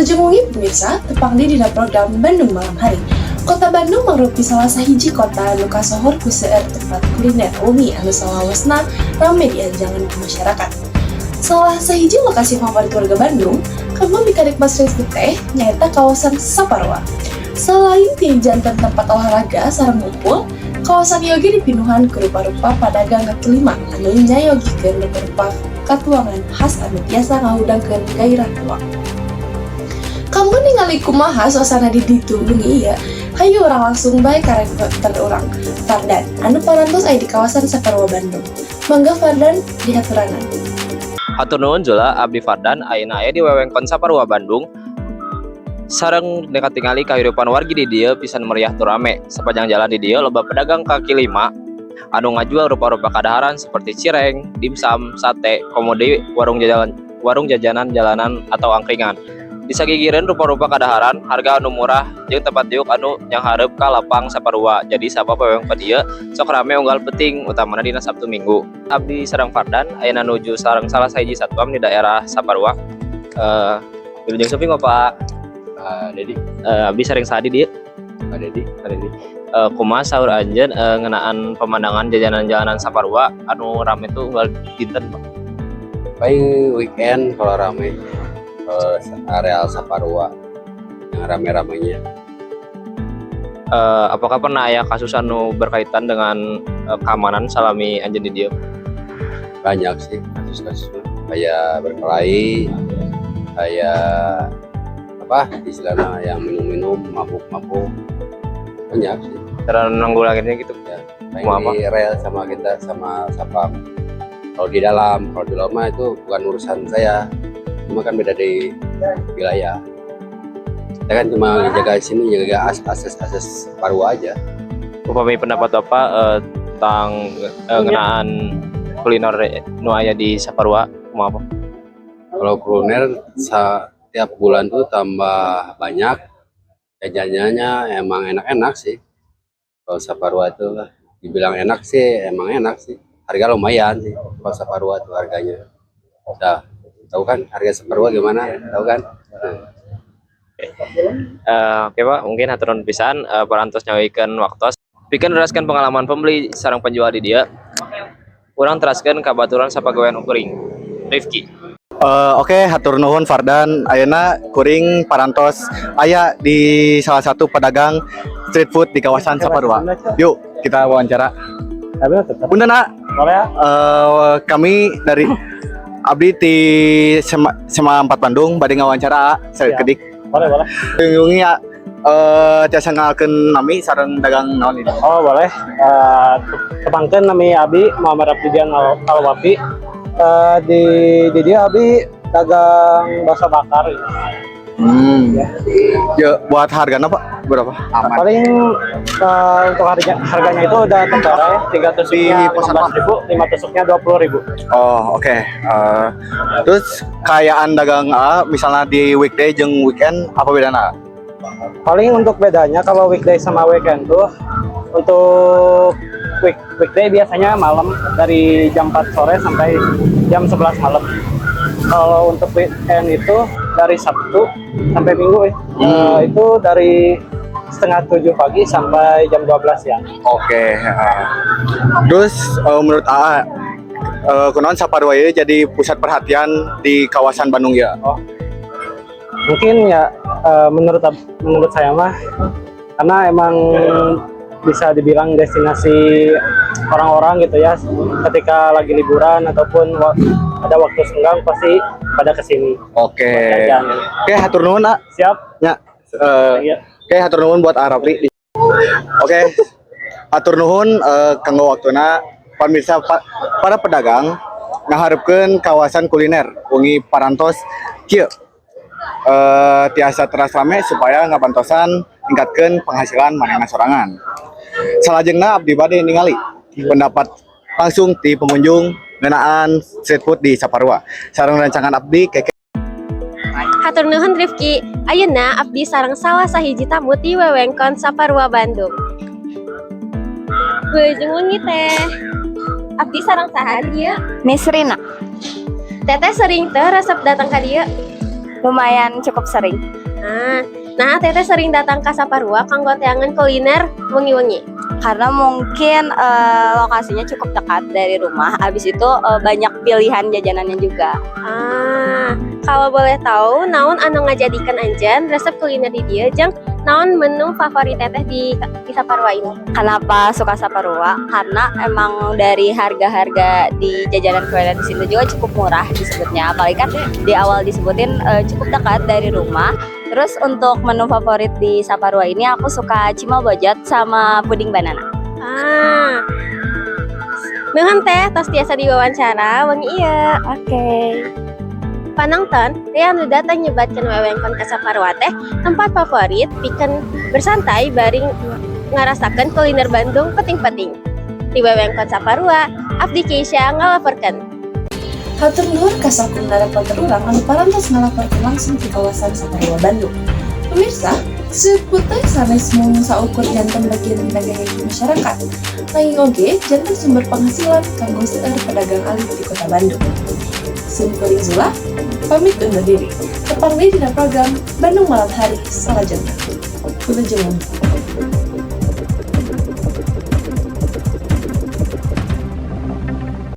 Wilujeng wengi pemirsa, tepang di dina program Bandung Malam Hari. Kota Bandung mangrupi salah sahiji kota anu kasohor ku seueur tempat kuliner umi anu salawasna rame dianjangan ke masyarakat. Salah sahiji lokasi favorit warga Bandung, kanggo mikanikmat street food teh nyaeta kawasan Saparua. Selain di jantan tempat olahraga sareng ngumpul, kawasan ieu ge dipinuhan ku rupa-rupa padagang kaki lima anu nyayogikeun rupa-rupa katuangan khas anu tiasa ngahudangkeun gairah uang. Kamu ningali kumaha suasana di ditu bengi ieu? Hayu orang langsung bae ka reporter urang, Fardan, anu parantos aya di kawasan Saparua Bandung. Mangga Fardan dihaturanan. Hatur nuhun Jula, abdi Fardan ayeuna aya di wewengkon Saparua Bandung. Sareng dekat tingali kahirupan wargi di dieu pisan meriah tur rame. Sepanjang jalan di dieu loba pedagang kaki lima anu ngajual rupa-rupa kadaharan seperti cireng, dimsum, sate, komode, warung jajanan jalanan atau angkringan. Di sagigireun rupa-rupa kadaharan harga anu murah jeung tempat diuk anu nyanghareup ka lapang Saparua. Jadi sabab wewengkon ieu sok rame unggal penting utamana dina Sabtu Minggu. Abdi sareng Fardan ayeuna nuju sareng salah sahiji satpam di daerah Saparua. Wilujeng Suping Pak Dedi. Abdi sareng sadi dieu. Pak Dedi. Kumaha saur anjeun ngeunaan pemandangan jajanan-jalanan Saparua anu rame tuh unggal dinten Pak? Paling weekend kalau rame areal Saparua yang rame-ramenya. Apakah pernah aya kasus anu berkaitan dengan keamanan salami anjeun di dieu? Banyak sih kasus-kasus kayak berkelahi, kayak apa istilahnya yang minum-minum, mabuk-mabuk, banyak sih. Cara nanggulanginnya gitu Ya, Apa? di rel sama kita sama satpam. Kalau di dalam mah itu bukan urusan saya. Cuma kan beda di wilayah. Kita kan cuma jaga sini, jaga akses Saparua aja. Upami pendapat Bapak tentang ngenaan kuliner nu aya di Saparua kumaha Pak? Kalau kuliner setiap bulan tuh tambah banyak. Jajanannya emang enak-enak sih. Kalau Saparua itu dibilang enak sih, emang enak sih. Harga lumayan sih. Kalau Saparua tuh harganya. Udah tahu kan harga Saparua gimana? Tahu kan? Oke Pak, mungkin haturun pisan parantos nyawikeun waktos. Pikeun neraskeun pengalaman pembeli sareng penjual di dieu. Urang teraskeun ka baturan sapagawean kuring. Rifki. Oke, hatur nuhun Fardan. Ayeuna kuring parantos aya di salah satu pedagang street food di kawasan Saparua. Yuk, kita wawancara. Punten nak. Kami dari abdi di Sema 4 Bandung bade ngawawancara sakedik. Boleh. Tunjungi ya tiasa ngalkeun nami sareng dagang naon ini. Oh, boleh. Tepangkeun nami abi Muhammad Abdidian Alwafi. Di dia abi dagang bakso bakar. Ya, buat harganya Pak berapa? Paling untuk harganya itu udah tentara ya, 3 tusuknya 15.000, 5 tusuknya 20.000. Oh, oke. Terus kayaan dagang misalnya di weekday jeung weekend apa bedana? Paling untuk bedanya kalau weekday sama weekend tuh untuk weekday biasanya malam dari jam 4 sore sampai jam 11 malam. Kalau untuk weekend itu dari Sabtu sampai Minggu itu dari setengah 7 pagi sampai jam 12 siang. Oke. Terus menurut AA kunaon Saparua ieu jadi pusat perhatian di kawasan Bandung ya? Oh. Mungkin ya menurut saya mah karena emang bisa dibilang destinasi orang-orang gitu ya, ketika lagi liburan ataupun ada waktu senggang pasti pada kesini. Oke, hatur nuhun nak. Siap. Ya. Iya. Oke, hatur nuhun buat Arafli. Oke, hatur nuhun kanggo waktuna pemirsa para pedagang ngaharepkeun kawasan kuliner wengi parantos kieu. Tiasa teras rame supaya ngabantosan tingkatkeun penghasilan manehna sorangan. Salajengna abdi bade ningali pendapat langsung ti pengunjung ngeunaan street food di Saparua. Sareng rancangan abdi keke. Hatur nuhun Rifki. Ayeuna abdi sareng salah sahiji tamu di wewengkon Saparua Bandung. Wilujeng wengi teh. Abdi sareng saha dieu? Nisrina. Teteh sering teh resep datang ka dieu? Lumayan cukup sering. Nah, teteh sering datang ke Saparua kanggo teangan kuliner wengi-wengi. Karena mungkin lokasinya cukup dekat dari rumah. Habis itu banyak pilihan jajanannya juga. Kalau boleh tahu, naon anu ngajadikeun anjeun resep kuliner di dieu jeung naon menu favorit teteh di Saparua ini? Kenapa suka Saparua? Karena emang dari harga-harga di jajanan kuliner di sini juga cukup murah disebutnya. Apalagi kan di awal disebutin cukup dekat dari rumah. Terus untuk menu favorit di Saparua ini aku suka cimol bojot sama puding banana. Nuhun teh tos tiasa diwawancara wengi ieu. Oke. Panonton, teh anu datang nyebatkeun wewengkon ka Saparua teh tempat favorit pikeun bersantai baring ngarasakeun kuliner Bandung peting-peting. Di wewengkon Saparua, abdi Keisha ngalaporkeun. Hatur nuhun ka sakumna reporter urang anu parantos ngalaporkeun langsung di kawasan Saparua Bandung. Pemirsa, seputar sanes mung saukur janten bagian dagangan masyarakat. Lain oge janten sumber penghasilan kanggo seueur pedagang alit di Kota Bandung. Simkuring Zula, pamit undur diri. Tepang deui dina program Bandung Malam Hari salajengna. Kula jeung